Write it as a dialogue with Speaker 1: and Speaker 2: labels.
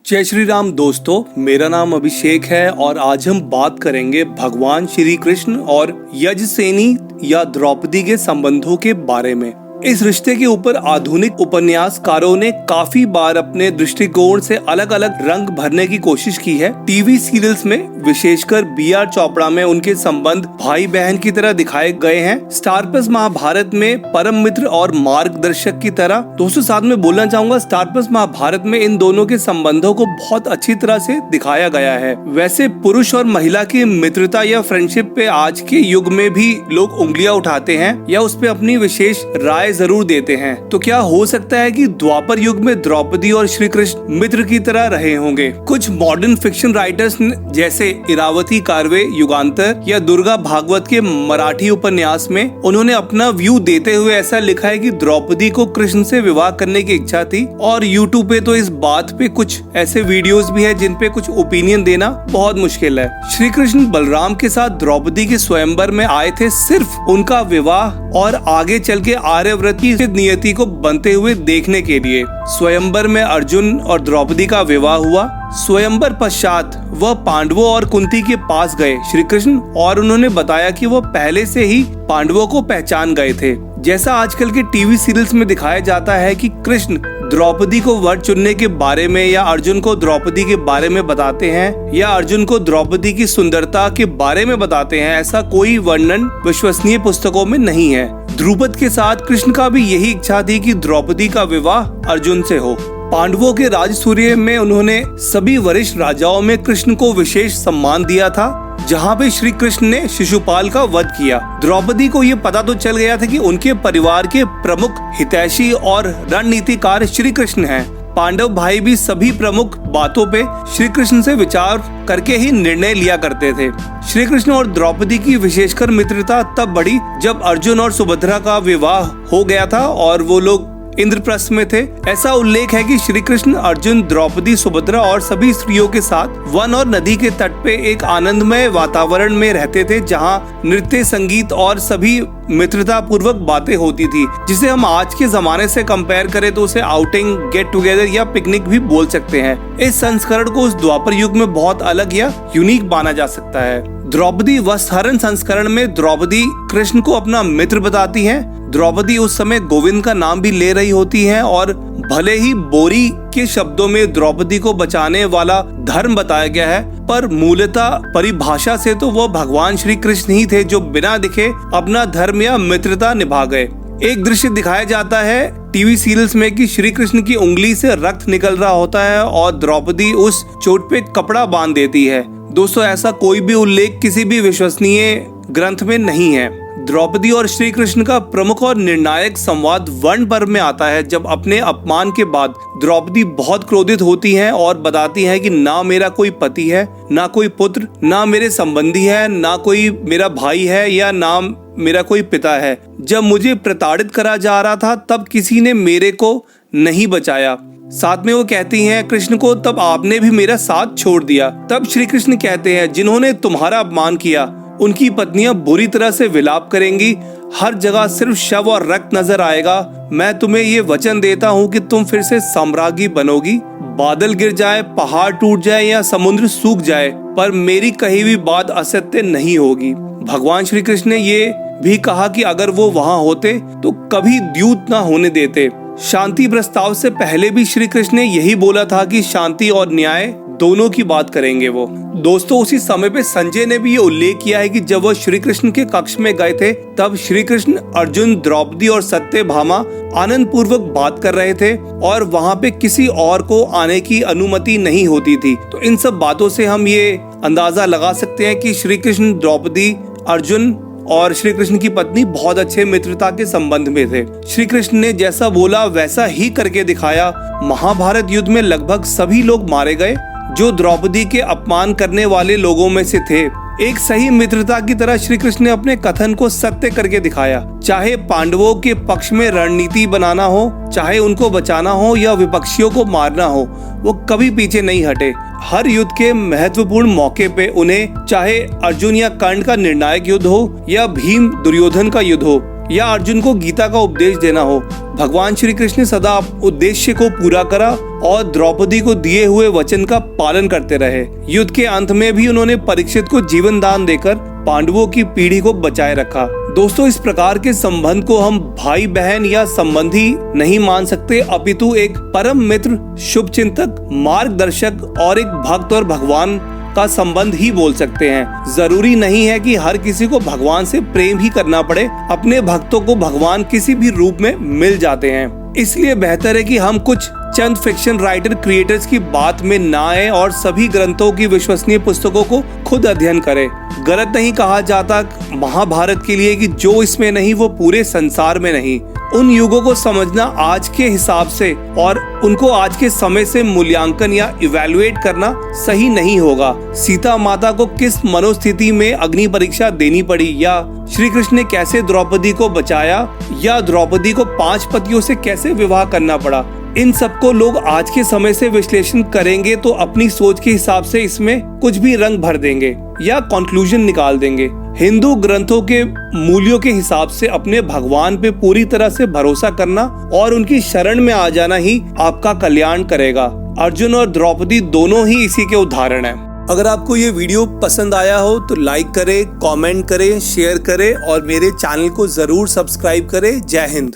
Speaker 1: जय श्री राम दोस्तों, मेरा नाम अभिषेक है और आज हम बात करेंगे भगवान श्री कृष्ण और यजसेनी या द्रौपदी के संबंधों के बारे में। इस रिश्ते के ऊपर आधुनिक उपन्यासकारों ने काफी बार अपने दृष्टिकोण से अलग अलग रंग भरने की कोशिश की है। टीवी सीरियल्स में विशेषकर बी.आर. चोपड़ा में उनके संबंध भाई बहन की तरह दिखाए गए हैं। स्टार प्लस महाभारत में परम मित्र और मार्गदर्शक की तरह। दोस्तों साथ में बोलना चाहूंगा, स्टार प्लस महाभारत में इन दोनों के संबंधों को बहुत अच्छी तरह से दिखाया गया है। वैसे पुरुष और महिला की मित्रता या फ्रेंडशिप पे आज के युग में भी लोग उंगलियां उठाते हैं या उस पे अपनी विशेष राय जरूर देते हैं। तो क्या हो सकता है कि द्वापर युग में द्रौपदी और श्री कृष्ण मित्र की तरह रहे होंगे? कुछ मॉडर्न फिक्शन राइटर्स जैसे इरावती कार्वे युगांतर या दुर्गा भागवत के मराठी उपन्यास में उन्होंने अपना व्यू देते हुए ऐसा लिखा है कि द्रौपदी को कृष्ण से विवाह करने की इच्छा थी। और यूट्यूब पे तो इस बात पे कुछ ऐसे वीडियोस भी है जिन पे कुछ ओपिनियन देना बहुत मुश्किल है। श्री कृष्ण बलराम के साथ द्रौपदी के स्वयंवर में आए थे सिर्फ उनका विवाह और आगे चल के आर्यव्रत की नियति को बनते हुए देखने के लिए। स्वयंवर में अर्जुन और द्रौपदी का विवाह हुआ। स्वयंवर पश्चात वह पांडवों और कुंती के पास गए श्री कृष्ण, और उन्होंने बताया कि वह पहले से ही पांडवों को पहचान गए थे। जैसा आजकल के टीवी सीरियल्स में दिखाया जाता है कि कृष्ण द्रौपदी को वर चुनने के बारे में या अर्जुन को द्रौपदी के बारे में बताते हैं या अर्जुन को द्रौपदी की सुंदरता के बारे में बताते हैं, ऐसा कोई वर्णन विश्वसनीय पुस्तकों में नहीं है। द्रुपद के साथ कृष्ण का भी यही इच्छा थी कि द्रौपदी का विवाह अर्जुन से हो। पांडवों के राजसूय में उन्होंने सभी वरिष्ठ राजाओं में कृष्ण को विशेष सम्मान दिया था, जहाँ पे श्री कृष्ण ने शिशुपाल का वध किया। द्रौपदी को ये पता तो चल गया था कि उनके परिवार के प्रमुख हितैषी और रणनीतिकार श्री कृष्ण हैं। पांडव भाई भी सभी प्रमुख बातों पे श्री कृष्ण से विचार करके ही निर्णय लिया करते थे। श्री कृष्ण और द्रौपदी की विशेषकर मित्रता तब बढ़ी जब अर्जुन और सुभद्रा का विवाह हो गया था और वो लोग इंद्रप्रस्थ में थे। ऐसा उल्लेख है कि श्री कृष्ण अर्जुन, द्रौपदी, सुभद्रा और सभी स्त्रियों के साथ वन और नदी के तट पे एक आनंदमय वातावरण में रहते थे, जहां नृत्य, संगीत और सभी मित्रता पूर्वक बातें होती थी, जिसे हम आज के जमाने से कंपेयर करें तो उसे आउटिंग, गेट टुगेदर या पिकनिक भी बोल सकते हैं। इस संस्करण को उस द्वापर युग में बहुत अलग या यूनिक माना जा सकता है। द्रौपदी वस्त्रहरण संस्करण में द्रौपदी कृष्ण को अपना मित्र बताती है। द्रौपदी उस समय गोविंद का नाम भी ले रही होती है और भले ही बोरी के शब्दों में द्रौपदी को बचाने वाला धर्म बताया गया है, पर मूलतः परिभाषा से तो वो भगवान श्री कृष्ण ही थे जो बिना दिखे अपना धर्म या मित्रता निभा गए। एक दृश्य दिखाया जाता है टीवी सीरियल्स में कि श्री कृष्ण की उंगली से रक्त निकल रहा होता है और द्रौपदी उस चोट पे कपड़ा बांध देती है। दोस्तों ऐसा कोई भी उल्लेख किसी भी विश्वसनीय ग्रंथ में नहीं है। द्रौपदी और श्री कृष्ण का प्रमुख और निर्णायक संवाद वर्ण पर्व में आता है, जब अपने अपमान के बाद द्रौपदी बहुत क्रोधित होती हैं और बताती हैं कि ना मेरा कोई पति है, ना कोई पुत्र, ना मेरे संबंधी है, ना कोई मेरा भाई है या ना मेरा कोई पिता है। जब मुझे प्रताड़ित करा जा रहा था तब किसी ने मेरे को नहीं बचाया। साथ में वो कहती हैं कृष्ण को, तब आपने भी मेरा साथ छोड़ दिया। तब श्री कृष्ण कहते हैं, जिन्होंने तुम्हारा अपमान किया उनकी पत्नियां बुरी तरह से विलाप करेंगी, हर जगह सिर्फ शव और रक्त नजर आएगा। मैं तुम्हें ये वचन देता हूँ कि तुम फिर से साम्राज्ञी बनोगी। बादल गिर जाए, पहाड़ टूट जाए या समुद्र सूख जाए, पर मेरी कही हुई बात असत्य नहीं होगी। भगवान श्री कृष्ण ने ये भी कहा कि अगर वो वहाँ होते तो कभी द्यूत न होने देते। शांति प्रस्ताव से पहले भी श्री कृष्ण ने यही बोला था कि शांति और न्याय दोनों की बात करेंगे वो। दोस्तों उसी समय पे संजय ने भी ये उल्लेख किया है कि जब वो श्री कृष्ण के कक्ष में गए थे तब श्री कृष्ण, अर्जुन, द्रौपदी और सत्यभामा आनंद पूर्वक बात कर रहे थे और वहाँ पे किसी और को आने की अनुमति नहीं होती थी। तो इन सब बातों से हम ये अंदाजा लगा सकते हैं कि श्री कृष्ण, द्रौपदी, अर्जुन और श्री कृष्ण की पत्नी बहुत अच्छे मित्रता के संबंध में थे। श्री कृष्ण ने जैसा बोला वैसा ही करके दिखाया। महाभारत युद्ध में लगभग सभी लोग मारे गए जो द्रौपदी के अपमान करने वाले लोगों में से थे। एक सही मित्रता की तरह श्री कृष्ण ने अपने कथन को सत्य करके दिखाया। चाहे पांडवों के पक्ष में रणनीति बनाना हो, चाहे उनको बचाना हो या विपक्षियों को मारना हो, वो कभी पीछे नहीं हटे। हर युद्ध के महत्वपूर्ण मौके पे उन्हें, चाहे अर्जुन या कर्ण का निर्णायक युद्ध हो या भीम दुर्योधन का युद्ध हो, या अर्जुन को गीता का उपदेश देना हो, भगवान श्री कृष्ण सदा उद्देश्य को पूरा करा और द्रौपदी को दिए हुए वचन का पालन करते रहे। युद्ध के अंत में भी उन्होंने परीक्षित को जीवन दान देकर पांडवों की पीढ़ी को बचाए रखा। दोस्तों, इस प्रकार के संबंध को हम भाई बहन या संबंधी नहीं मान सकते, अपितु एक परम मित्र, शुभ चिंतक, मार्गदर्शक और एक भक्त और भगवान का संबंध ही बोल सकते हैं। जरूरी नहीं है कि हर किसी को भगवान से प्रेम ही करना पड़े। अपने भक्तों को भगवान किसी भी रूप में मिल जाते हैं। इसलिए बेहतर है कि हम कुछ चंद फिक्शन राइटर क्रिएटर्स की बात में ना आए और सभी ग्रंथों की विश्वसनीय पुस्तकों को खुद अध्ययन करें। गलत नहीं कहा जाता महाभारत के लिए कि जो इसमें नहीं वो पूरे संसार में नहीं। उन युगों को समझना आज के हिसाब से और उनको आज के समय से मूल्यांकन या इवैल्यूएट करना सही नहीं होगा। सीता माता को किस मनोस्थिति में अग्नि परीक्षा देनी पड़ी, या श्री कृष्ण ने कैसे द्रौपदी को बचाया, या द्रौपदी को 5 पतियों से कैसे विवाह करना पड़ा, इन सबको लोग आज के समय से विश्लेषण करेंगे तो अपनी सोच के हिसाब से इसमें कुछ भी रंग भर देंगे या कंक्लूजन निकाल देंगे। हिंदू ग्रंथों के मूल्यों के हिसाब से अपने भगवान पे पूरी तरह से भरोसा करना और उनकी शरण में आ जाना ही आपका कल्याण करेगा। अर्जुन और द्रौपदी दोनों ही इसी के उदाहरण हैं। अगर आपको ये वीडियो पसंद आया हो तो लाइक करें, कमेंट करें, शेयर करें और मेरे चैनल को जरूर सब्सक्राइब करें। जय हिंद।